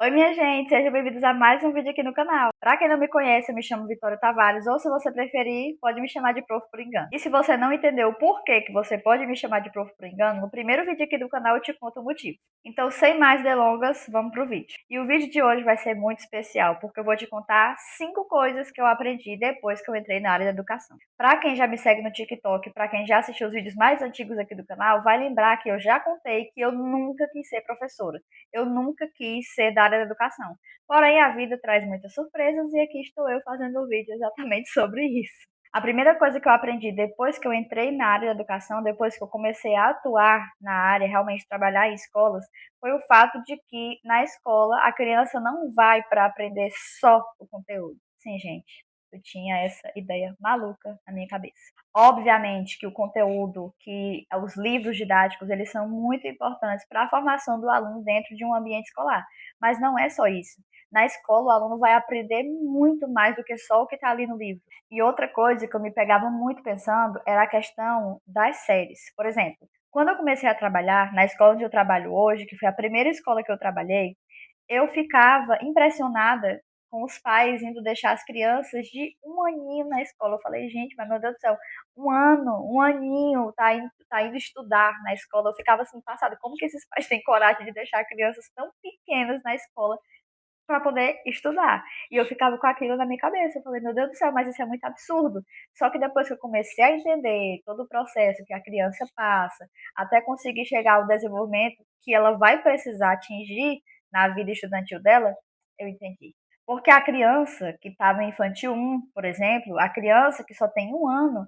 Oi, minha gente, sejam bem-vindos a mais um vídeo aqui no canal. Pra quem não me conhece, eu me chamo Vitória Tavares, ou se você preferir, pode me chamar de Prof por engano. E se você não entendeu o porquê que você pode me chamar de Prof por engano, no primeiro vídeo aqui do canal eu te conto o motivo. Então, sem mais delongas, vamos pro vídeo. E o vídeo de hoje vai ser muito especial, porque eu vou te contar 5 coisas que eu aprendi depois que eu entrei na área da educação. Pra quem já me segue no TikTok, pra quem já assistiu os vídeos mais antigos aqui do canal, vai lembrar que eu já contei que eu nunca quis ser professora. Eu nunca quis ser da área da educação. Porém, a vida traz muitas surpresas e aqui estou eu fazendo um vídeo exatamente sobre isso. A primeira coisa que eu aprendi depois que eu entrei na área da educação, depois que eu comecei a atuar na área, realmente trabalhar em escolas, foi o fato de que na escola a criança não vai para aprender só o conteúdo. Sim, gente, eu tinha essa ideia maluca na minha cabeça. Obviamente que o conteúdo, que os livros didáticos, eles são muito importantes para a formação do aluno dentro de um ambiente escolar. Mas não é só isso. Na escola, o aluno vai aprender muito mais do que só o que está ali no livro. E outra coisa que eu me pegava muito pensando era a questão das séries. Por exemplo, quando eu comecei a trabalhar na escola onde eu trabalho hoje, que foi a primeira escola que eu trabalhei, eu ficava impressionada com os pais indo deixar as crianças de um aninho na escola. Eu falei, gente, mas meu Deus do céu, um ano, um aninho, tá indo estudar na escola. Eu ficava assim, passada, como que esses pais têm coragem de deixar crianças tão pequenas na escola para poder estudar? E eu ficava com aquilo na minha cabeça. Eu falei, meu Deus do céu, mas isso é muito absurdo. Só que depois que eu comecei a entender todo o processo que a criança passa, até conseguir chegar ao desenvolvimento que ela vai precisar atingir na vida estudantil dela, eu entendi. Porque a criança que está no infantil 1, por exemplo, a criança que só tem um ano,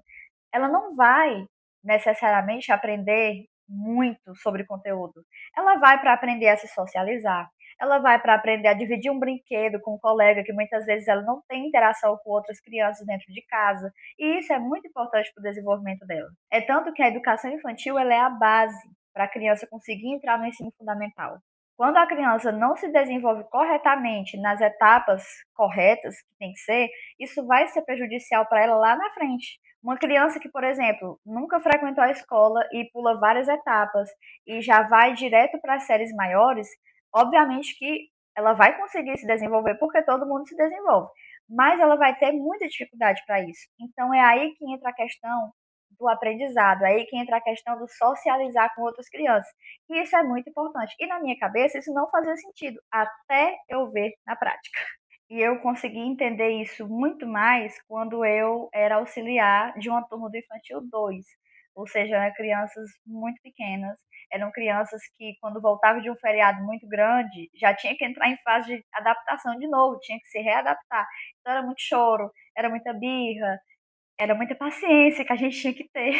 ela não vai necessariamente aprender muito sobre conteúdo. Ela vai para aprender a se socializar. Ela vai para aprender a dividir um brinquedo com um colega que muitas vezes ela não tem interação com outras crianças dentro de casa. E isso é muito importante para o desenvolvimento dela. É tanto que a educação infantil ela é a base para a criança conseguir entrar no ensino fundamental. Quando a criança não se desenvolve corretamente nas etapas corretas que tem que ser, isso vai ser prejudicial para ela lá na frente. Uma criança que, por exemplo, nunca frequentou a escola e pula várias etapas e já vai direto para as séries maiores, obviamente que ela vai conseguir se desenvolver porque todo mundo se desenvolve, mas ela vai ter muita dificuldade para isso. Então é aí que entra a questão do aprendizado, é aí que entra a questão do socializar com outras crianças. E isso é muito importante. E na minha cabeça isso não fazia sentido, até eu ver na prática. E eu consegui entender isso muito mais quando eu era auxiliar de uma turma do Infantil 2. Ou seja, eram crianças muito pequenas, eram crianças que, quando voltavam de um feriado muito grande, já tinha que entrar em fase de adaptação de novo, tinha que se readaptar. Então era muito choro, era muita birra, era muita paciência que a gente tinha que ter.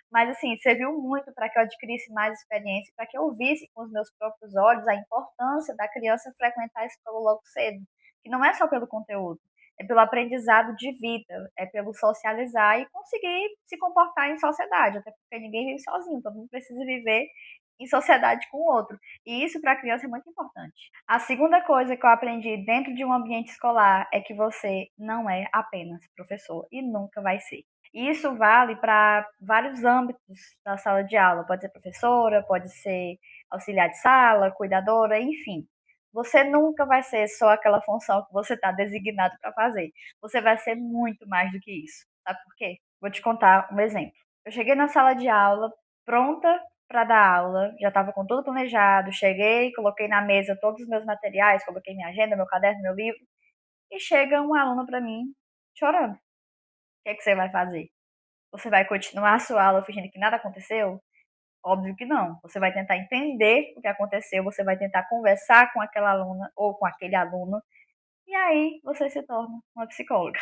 Mas, assim, serviu muito para que eu adquirisse mais experiência, para que eu visse com os meus próprios olhos a importância da criança frequentar a escola logo cedo. Que não é só pelo conteúdo, é pelo aprendizado de vida, é pelo socializar e conseguir se comportar em sociedade, até porque ninguém vive sozinho, todo mundo precisa viver em sociedade com o outro. E isso para a criança é muito importante. A segunda coisa que eu aprendi dentro de um ambiente escolar é que você não é apenas professor e nunca vai ser. E isso vale para vários âmbitos da sala de aula. Pode ser professora, pode ser auxiliar de sala, cuidadora, enfim. Você nunca vai ser só aquela função que você está designado para fazer. Você vai ser muito mais do que isso. Sabe por quê? Vou te contar um exemplo. Eu cheguei na sala de aula pronta para dar aula, já estava com tudo planejado, cheguei, coloquei na mesa todos os meus materiais, coloquei minha agenda, meu caderno, meu livro, e chega um aluno para mim chorando. O que é que você vai fazer? Você vai continuar a sua aula fingindo que nada aconteceu? Óbvio que não. Você vai tentar entender o que aconteceu, você vai tentar conversar com aquela aluna ou com aquele aluno, e aí você se torna uma psicóloga.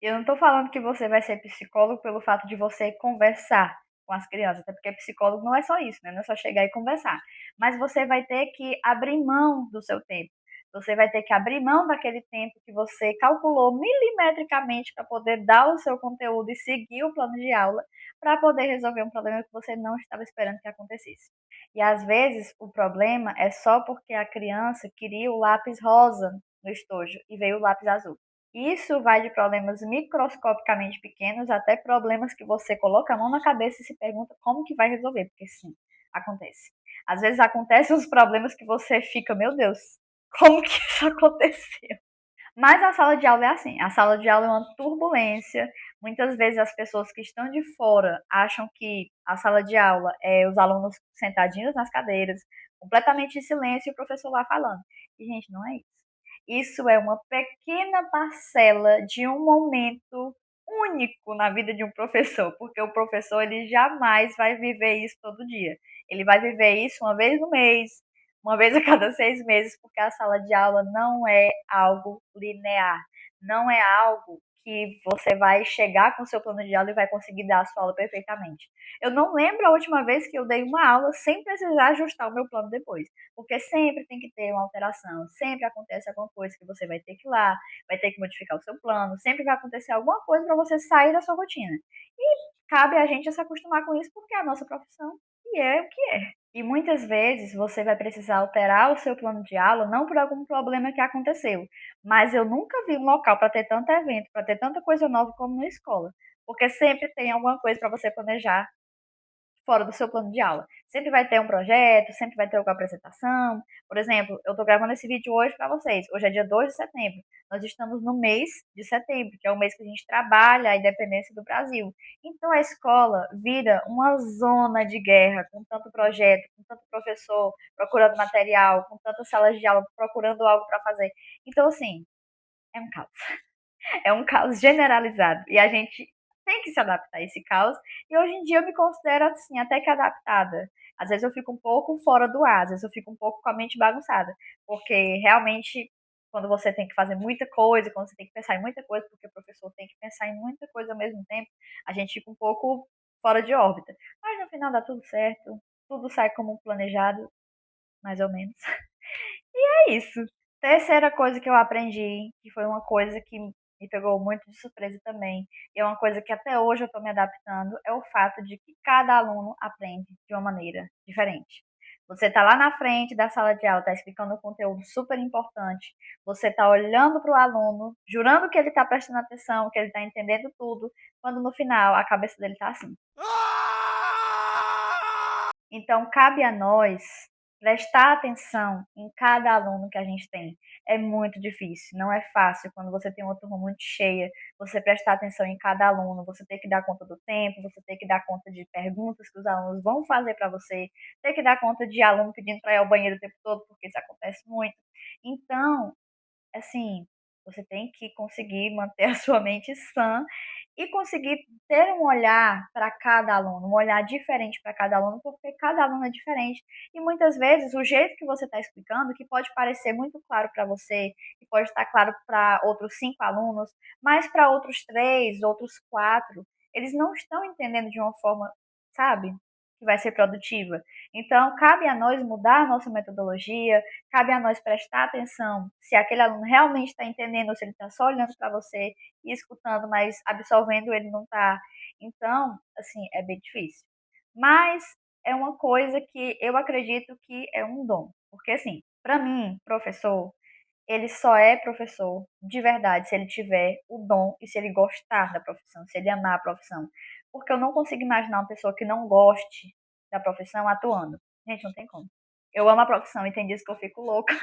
Eu não estou falando que você vai ser psicólogo pelo fato de você conversar com as crianças, até porque psicólogo não é só isso, né? Não é só chegar e conversar. Mas você vai ter que abrir mão do seu tempo. Você vai ter que abrir mão daquele tempo que você calculou milimetricamente para poder dar o seu conteúdo e seguir o plano de aula para poder resolver um problema que você não estava esperando que acontecesse. E às vezes o problema é só porque a criança queria o lápis rosa no estojo e veio o lápis azul. Isso vai de problemas microscopicamente pequenos até problemas que você coloca a mão na cabeça e se pergunta como que vai resolver, porque sim, acontece. Às vezes acontecem uns problemas que você fica, meu Deus, como que isso aconteceu. Mas a sala de aula é assim, a sala de aula é uma turbulência. Muitas vezes as pessoas que estão de fora acham que a sala de aula é os alunos sentadinhos nas cadeiras, completamente em silêncio e o professor lá falando. E, gente, não é isso. Isso é uma pequena parcela de um momento único na vida de um professor, porque o professor ele jamais vai viver isso todo dia. Ele vai viver isso uma vez no mês, uma vez a cada 6 meses, porque a sala de aula não é algo linear, não é algo que você vai chegar com o seu plano de aula e vai conseguir dar a sua aula perfeitamente. Eu não lembro a última vez que eu dei uma aula sem precisar ajustar o meu plano depois, porque sempre tem que ter uma alteração, sempre acontece alguma coisa que você vai ter que ir lá, vai ter que modificar o seu plano, sempre vai acontecer alguma coisa para você sair da sua rotina. E cabe a gente se acostumar com isso porque é a nossa profissão e é o que é. E muitas vezes você vai precisar alterar o seu plano de aula, não por algum problema que aconteceu, mas eu nunca vi um local para ter tanto evento, para ter tanta coisa nova como na escola, porque sempre tem alguma coisa para você planejar fora do seu plano de aula. Sempre vai ter um projeto, sempre vai ter alguma apresentação. Por exemplo, eu estou gravando esse vídeo hoje para vocês. Hoje é dia 2 de setembro. Nós estamos no mês de setembro, que é o mês que a gente trabalha a independência do Brasil. Então a escola vira uma zona de guerra, com tanto projeto, com tanto professor procurando material, com tantas salas de aula procurando algo para fazer. Então, assim, é um caos. É um caos generalizado. E a gente tem que se adaptar a esse caos. E hoje em dia eu me considero assim, até que adaptada. Às vezes eu fico um pouco fora do ar, às vezes eu fico um pouco com a mente bagunçada. Porque realmente, quando você tem que fazer muita coisa, quando você tem que pensar em muita coisa, porque o professor tem que pensar em muita coisa ao mesmo tempo, a gente fica um pouco fora de órbita. Mas no final dá tudo certo, tudo sai como planejado, mais ou menos. É isso. Terceira coisa que eu aprendi, que foi uma coisa que me pegou muito de surpresa também, e é uma coisa que até hoje eu estou me adaptando, é o fato de que cada aluno aprende de uma maneira diferente. Você está lá na frente da sala de aula, está explicando um conteúdo super importante, você está olhando para o aluno, jurando que ele está prestando atenção, que ele está entendendo tudo, quando no final a cabeça dele está assim. Então, cabe a nós prestar atenção em cada aluno que a gente tem. É muito difícil, não é fácil quando você tem uma turma muito cheia, você prestar atenção em cada aluno, você tem que dar conta do tempo, você tem que dar conta de perguntas que os alunos vão fazer para você, tem que dar conta de aluno pedindo para ir ao banheiro o tempo todo, porque isso acontece muito. Então, assim, você tem que conseguir manter a sua mente sã e conseguir ter um olhar para cada aluno, um olhar diferente para cada aluno, porque cada aluno é diferente. E muitas vezes o jeito que você está explicando, que pode parecer muito claro para você, que pode estar claro para outros 5 alunos, mas para outros 3, outros 4, eles não estão entendendo de uma forma, sabe, que vai ser produtiva. Então, cabe a nós mudar a nossa metodologia, cabe a nós prestar atenção se aquele aluno realmente está entendendo ou se ele está só olhando para você e escutando, mas absorvendo ele não está. Então, assim, é bem difícil. Mas é uma coisa que eu acredito que é um dom. Porque, assim, para mim, professor, ele só é professor de verdade se ele tiver o dom e se ele gostar da profissão, se ele amar a profissão. Porque eu não consigo imaginar uma pessoa que não goste da profissão atuando. Gente, não tem como. Eu amo a profissão e tem dias que eu fico louca.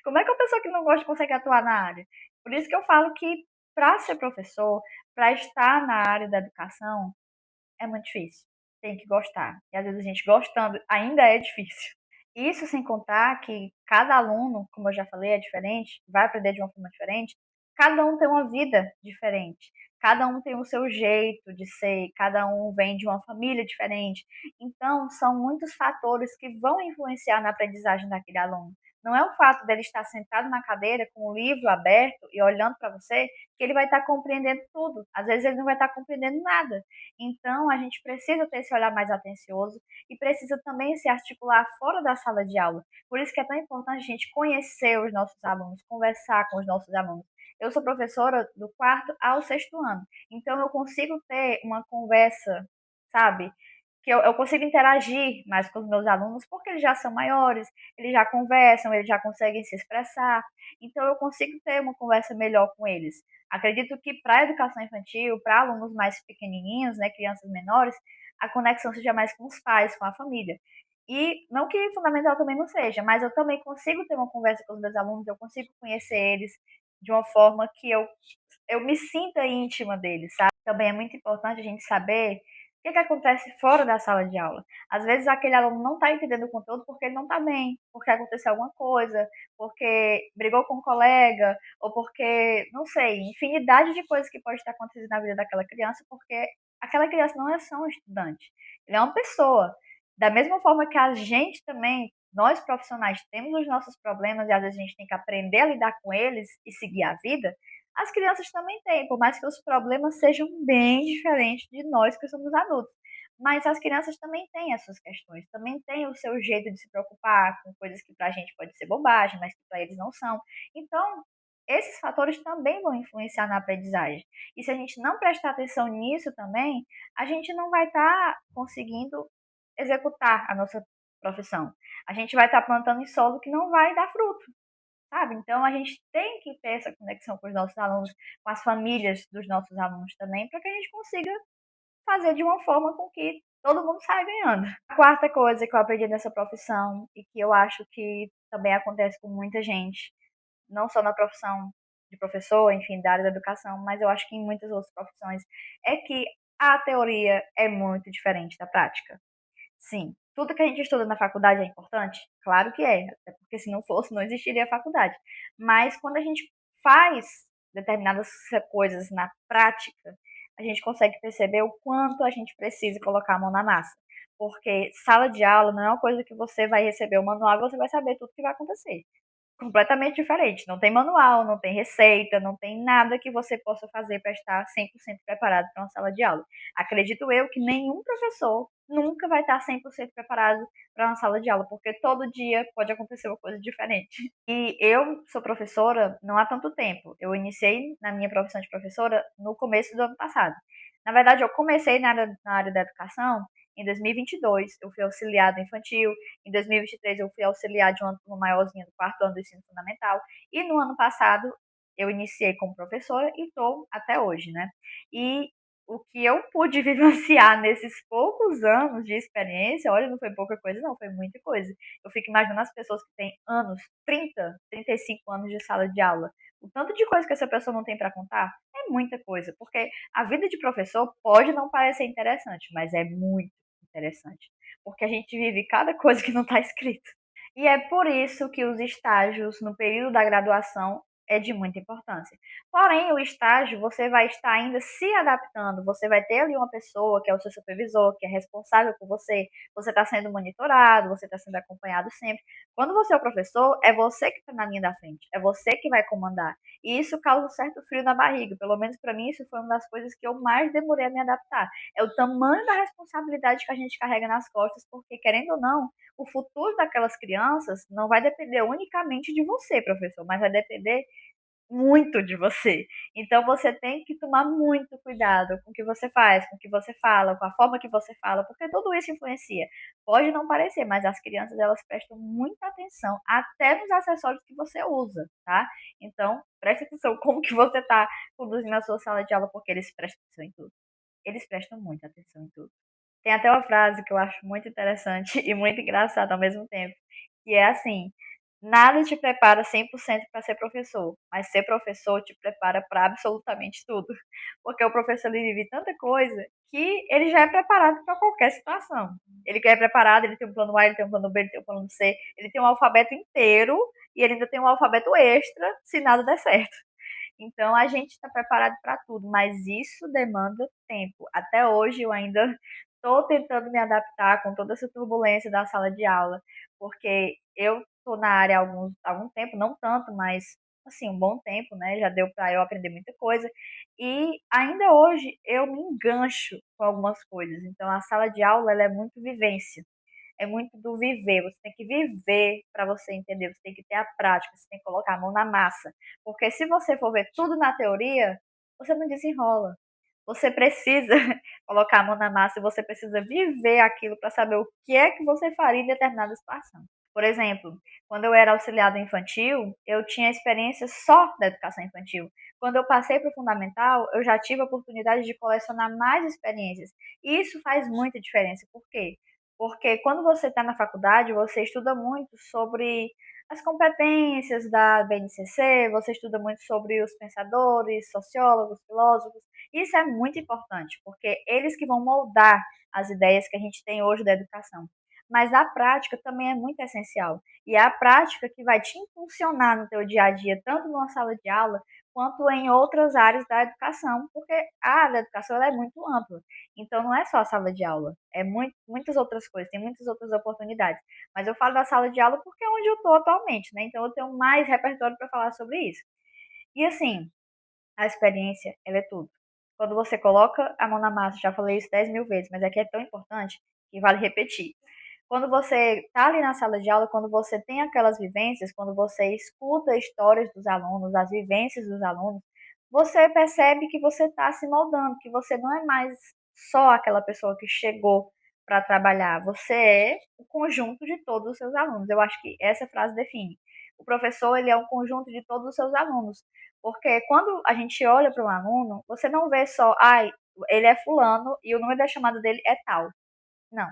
Como é que uma pessoa que não gosta consegue atuar na área? Por isso que eu falo que para ser professor, para estar na área da educação, é muito difícil. Tem que gostar. E às vezes a gente gostando ainda é difícil. Isso sem contar que cada aluno, como eu já falei, é diferente, vai aprender de uma forma diferente. Cada um tem uma vida diferente. Cada um tem o seu jeito de ser, cada um vem de uma família diferente. Então, são muitos fatores que vão influenciar na aprendizagem daquele aluno. Não é o fato dele estar sentado na cadeira com o livro aberto e olhando para você que ele vai estar compreendendo tudo. Às vezes ele não vai estar compreendendo nada. Então, a gente precisa ter esse olhar mais atencioso e precisa também se articular fora da sala de aula. Por isso que é tão importante a gente conhecer os nossos alunos, conversar com os nossos alunos. Eu sou professora do quarto ao sexto ano, então eu consigo ter uma conversa, sabe? Que eu consigo interagir mais com os meus alunos porque eles já são maiores, eles já conversam, eles já conseguem se expressar, então eu consigo ter uma conversa melhor com eles. Acredito que para a educação infantil, para alunos mais pequenininhos, né, crianças menores, a conexão seja mais com os pais, com a família. E não que fundamental também não seja, mas eu também consigo ter uma conversa com os meus alunos, eu consigo conhecer eles de uma forma que eu me sinta íntima deles, sabe? Também é muito importante a gente saber o que acontece fora da sala de aula. Às vezes aquele aluno não está entendendo o conteúdo porque ele não está bem, porque aconteceu alguma coisa, porque brigou com um colega, ou porque, não sei, infinidade de coisas que pode estar acontecendo na vida daquela criança, porque aquela criança não é só um estudante, ele é uma pessoa. Da mesma forma que a gente também, nós profissionais, temos os nossos problemas e às vezes a gente tem que aprender a lidar com eles e seguir a vida, as crianças também têm, por mais que os problemas sejam bem diferentes de nós que somos adultos. Mas as crianças também têm as suas questões, também têm o seu jeito de se preocupar com coisas que pra gente pode ser bobagem, mas que pra eles não são. Então, esses fatores também vão influenciar na aprendizagem. E se a gente não prestar atenção nisso também, a gente não vai estar conseguindo executar a nossa profissão. A gente vai estar plantando em solo que não vai dar fruto, sabe? Então a gente tem que ter essa conexão com os nossos alunos, com as famílias dos nossos alunos também, para que a gente consiga fazer de uma forma com que todo mundo saia ganhando. A quarta coisa que eu aprendi nessa profissão e que eu acho que também acontece com muita gente, não só na profissão de professor, enfim, da área da educação, mas eu acho que em muitas outras profissões, é que a teoria é muito diferente da prática. Sim, tudo que a gente estuda na faculdade é importante? Claro que é, até porque se não fosse, não existiria a faculdade. Mas quando a gente faz determinadas coisas na prática, a gente consegue perceber o quanto a gente precisa colocar a mão na massa. Porque sala de aula não é uma coisa que você vai receber o manual e você vai saber tudo que vai acontecer, completamente diferente. Não tem manual, não tem receita, não tem nada que você possa fazer para estar 100% preparado para uma sala de aula. Acredito eu que nenhum professor nunca vai estar 100% preparado para uma sala de aula, porque todo dia pode acontecer uma coisa diferente. E eu sou professora não há tanto tempo. Eu iniciei na minha profissão de professora no começo do ano passado. Na verdade, eu comecei na área da educação em 2022. Eu fui auxiliar infantil. Em 2023, eu fui auxiliar de uma turma maiorzinha do quarto ano do ensino fundamental. E no ano passado, eu iniciei como professora e estou até hoje, né? E o que eu pude vivenciar nesses poucos anos de experiência, olha, não foi pouca coisa, não, foi muita coisa. Eu fico imaginando as pessoas que têm anos, 30, 35 anos de sala de aula. O tanto de coisa que essa pessoa não tem para contar é muita coisa, porque a vida de professor pode não parecer interessante, mas é muito interessante, porque a gente vive cada coisa que não está escrito. E é por isso que os estágios no período da graduação é de muita importância. Porém, o estágio você vai estar ainda se adaptando, você vai ter ali uma pessoa que é o seu supervisor, que é responsável por você, você está sendo monitorado, você está sendo acompanhado sempre. Quando você é o professor, é você que está na linha da frente, é você que vai comandar. E isso causa um certo frio na barriga, pelo menos para mim isso foi uma das coisas que eu mais demorei a me adaptar. É o tamanho da responsabilidade que a gente carrega nas costas, porque querendo ou não, o futuro daquelas crianças não vai depender unicamente de você, professor, mas vai depender muito de você. Então você tem que tomar muito cuidado com o que você faz, com o que você fala, com a forma que você fala, porque tudo isso influencia. Pode não parecer, mas as crianças elas prestam muita atenção até nos acessórios que você usa, tá? Então, preste atenção como que você está conduzindo a sua sala de aula, porque eles prestam atenção em tudo. Eles prestam muita atenção em tudo. Tem até uma frase que eu acho muito interessante e muito engraçada ao mesmo tempo, que é assim: nada te prepara 100% para ser professor, mas ser professor te prepara para absolutamente tudo. Porque o professor ele vive tanta coisa que ele já é preparado para qualquer situação. Ele é preparado, ele tem um plano A, ele tem um plano B, ele tem um plano C, ele tem um alfabeto inteiro e ele ainda tem um alfabeto extra se nada der certo. Então a gente está preparado para tudo, mas isso demanda tempo. Até hoje eu ainda estou tentando me adaptar com toda essa turbulência da sala de aula, porque eu estou na área há algum tempo, não tanto, mas assim, um bom tempo, né? Já deu para eu aprender muita coisa. E ainda hoje eu me engancho com algumas coisas. Então a sala de aula ela é muito vivência, é muito do viver. Você tem que viver para você entender, você tem que ter a prática, você tem que colocar a mão na massa. Porque se você for ver tudo na teoria, você não desenrola. Você precisa colocar a mão na massa e você precisa viver aquilo para saber o que é que você faria em determinada situação. Por exemplo, quando eu era auxiliar infantil, eu tinha experiência só da educação infantil. Quando eu passei para o fundamental, eu já tive a oportunidade de colecionar mais experiências. E isso faz muita diferença. Por quê? Porque quando você está na faculdade, você estuda muito sobre as competências da BNCC, você estuda muito sobre os pensadores, sociólogos, filósofos. Isso é muito importante, porque eles que vão moldar as ideias que a gente tem hoje da educação. Mas a prática também é muito essencial. E é a prática que vai te impulsionar no teu dia a dia, tanto numa sala de aula, quanto em outras áreas da educação, porque a área da educação ela é muito ampla. Então não é só a sala de aula, é muitas outras coisas, tem muitas outras oportunidades. Mas eu falo da sala de aula porque é onde eu estou atualmente, né? Então eu tenho mais repertório para falar sobre isso. E assim, a experiência, ela é tudo. Quando você coloca a mão na massa, já falei isso 10 mil vezes, mas aqui é tão importante que vale repetir. Quando você está ali na sala de aula, quando você tem aquelas vivências, quando você escuta histórias dos alunos, as vivências dos alunos, você percebe que você está se moldando, que você não é mais só aquela pessoa que chegou para trabalhar, você é o conjunto de todos os seus alunos. Eu acho que essa frase define. O professor, ele é um conjunto de todos os seus alunos, porque quando a gente olha para um aluno, você não vê só, ai, ele é fulano e o número da chamada dele é tal. Não.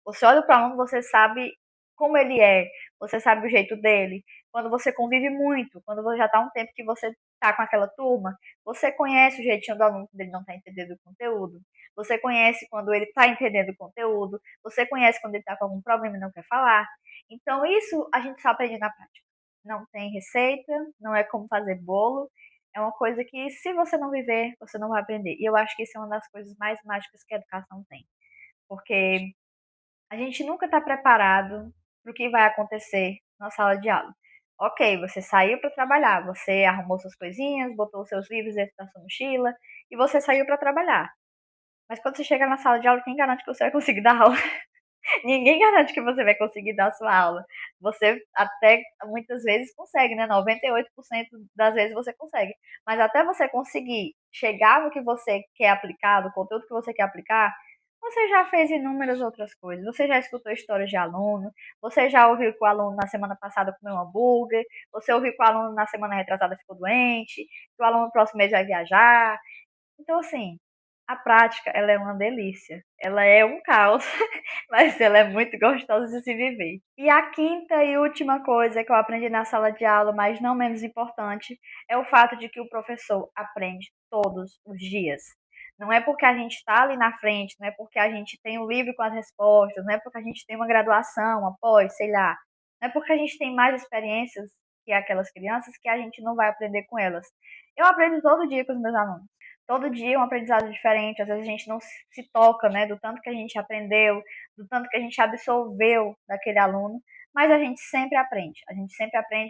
Você olha para o aluno, você sabe como ele é, você sabe o jeito dele. Quando você convive muito, quando você já está um tempo que você está com aquela turma, você conhece o jeitinho do aluno quando ele não está entendendo o conteúdo. Você conhece quando ele está entendendo o conteúdo. Você conhece quando ele está com algum problema e não quer falar. Então, isso a gente só aprende na prática. Não tem receita, não é como fazer bolo. É uma coisa que, se você não viver, você não vai aprender. E eu acho que isso é uma das coisas mais mágicas que a educação tem. Porque a gente nunca está preparado para o que vai acontecer na sala de aula. Ok, você saiu para trabalhar, você arrumou suas coisinhas, botou seus livros dentro da sua mochila e você saiu para trabalhar. Mas quando você chega na sala de aula, quem garante que você vai conseguir dar aula? Ninguém garante que você vai conseguir dar a sua aula. Você até muitas vezes consegue, né? 98% das vezes você consegue. Mas até você conseguir chegar no que você quer aplicar, no conteúdo que você quer aplicar, você já fez inúmeras outras coisas. Você já escutou histórias de aluno, você já ouviu que o aluno na semana passada comeu um hambúrguer, você ouviu que o aluno na semana retrasada ficou doente, que o aluno no próximo mês vai viajar. Então, assim, a prática, ela é uma delícia. Ela é um caos, mas ela é muito gostosa de se viver. E a quinta e última coisa que eu aprendi na sala de aula, mas não menos importante, é o fato de que o professor aprende todos os dias. Não é porque a gente está ali na frente, não é porque a gente tem um livro com as respostas, não é porque a gente tem uma graduação após, sei lá. Não é porque a gente tem mais experiências que aquelas crianças que a gente não vai aprender com elas. Eu aprendo todo dia com os meus alunos. Todo dia é um aprendizado diferente, às vezes a gente não se toca, né, do tanto que a gente aprendeu, do tanto que a gente absorveu daquele aluno, mas a gente sempre aprende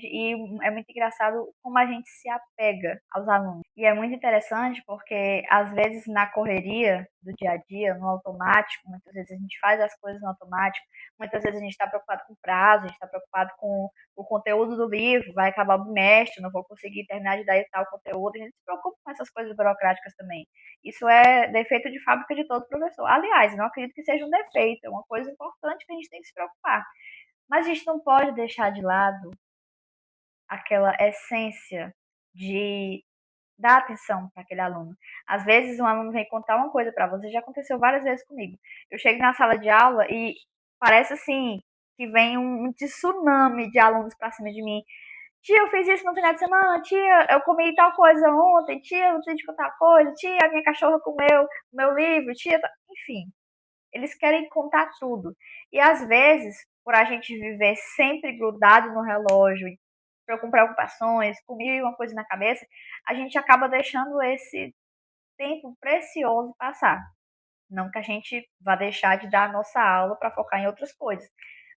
e é muito engraçado como a gente se apega aos alunos. E é muito interessante porque às vezes na correria do dia a dia, no automático, muitas vezes a gente faz as coisas no automático, muitas vezes a gente está preocupado com o prazo, a gente está preocupado com o conteúdo do livro, vai acabar o bimestre, não vou conseguir terminar de dar tal conteúdo, a gente se preocupa com essas coisas burocráticas também. Isso é defeito de fábrica de todo professor. Aliás, não acredito que seja um defeito, é uma coisa importante que a gente tem que se preocupar. Mas a gente não pode deixar de lado aquela essência de dar atenção para aquele aluno. Às vezes um aluno vem contar uma coisa para você, já aconteceu várias vezes comigo. Eu chego na sala de aula e parece assim que vem um tsunami de alunos para cima de mim. Tia, eu fiz isso no final de semana. Tia, eu comi tal coisa ontem. Tia, eu tenho de contar coisa. Tia, a minha cachorra comeu o meu livro. Tia, enfim. Eles querem contar tudo. E às vezes, por a gente viver sempre grudado no relógio, com preocupações, com mil e uma coisa na cabeça, a gente acaba deixando esse tempo precioso passar. Não que a gente vá deixar de dar a nossa aula para focar em outras coisas.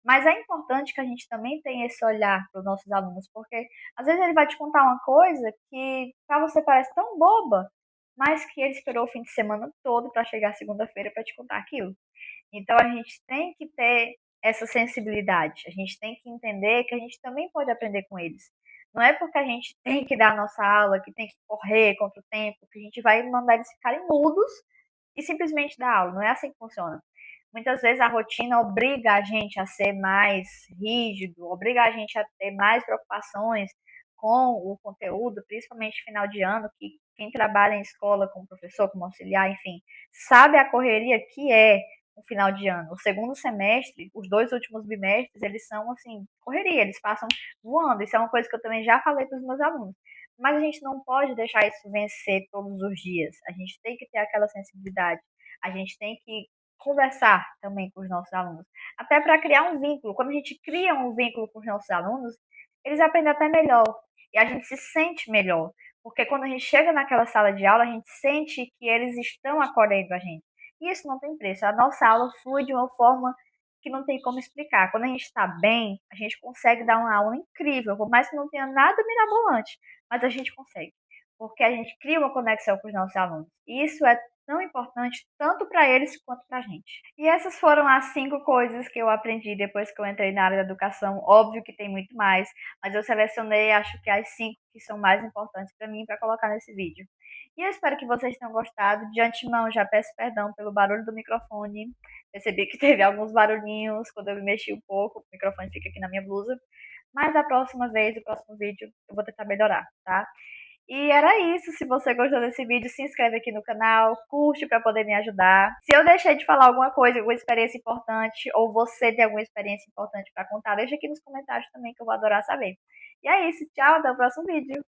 Mas é importante que a gente também tenha esse olhar para os nossos alunos, porque às vezes ele vai te contar uma coisa que para você parece tão boba, mas que ele esperou o fim de semana todo para chegar segunda-feira para te contar aquilo. Então a gente tem que ter essa sensibilidade, a gente tem que entender que a gente também pode aprender com eles. Não é porque a gente tem que dar a nossa aula, que tem que correr contra o tempo, que a gente vai mandar eles ficarem mudos e simplesmente dar aula. Não é assim que funciona. Muitas vezes a rotina obriga a gente a ser mais rígido, obriga a gente a ter mais preocupações com o conteúdo, principalmente final de ano, que quem trabalha em escola como professor, como auxiliar, enfim, sabe a correria que é um final de ano. O segundo semestre, os 2 últimos bimestres, eles são assim, correria, eles passam voando. Isso é uma coisa que eu também já falei para os meus alunos. Mas a gente não pode deixar isso vencer todos os dias. A gente tem que ter aquela sensibilidade. A gente tem que conversar também com os nossos alunos. Até para criar um vínculo. Quando a gente cria um vínculo com os nossos alunos, eles aprendem até melhor. E a gente se sente melhor. Porque quando a gente chega naquela sala de aula, a gente sente que eles estão acolhendo a gente. E isso não tem preço. A nossa aula flui de uma forma que não tem como explicar. Quando a gente está bem, a gente consegue dar uma aula incrível, por mais que não tenha nada mirabolante, mas a gente consegue, porque a gente cria uma conexão com os nossos alunos. E isso é tão importante tanto para eles quanto para a gente. E essas foram as 5 coisas que eu aprendi depois que eu entrei na área da educação. Óbvio que tem muito mais, mas eu selecionei, acho que as 5 que são mais importantes para mim para colocar nesse vídeo. E eu espero que vocês tenham gostado. De antemão, já peço perdão pelo barulho do microfone. Percebi que teve alguns barulhinhos quando eu me mexi um pouco. O microfone fica aqui na minha blusa. Mas a próxima vez, o próximo vídeo, eu vou tentar melhorar, tá? E era isso. Se você gostou desse vídeo, se inscreve aqui no canal, curte para poder me ajudar. Se eu deixei de falar alguma coisa, alguma experiência importante, ou você tem alguma experiência importante para contar, deixa aqui nos comentários também que eu vou adorar saber. E é isso. Tchau, até o próximo vídeo.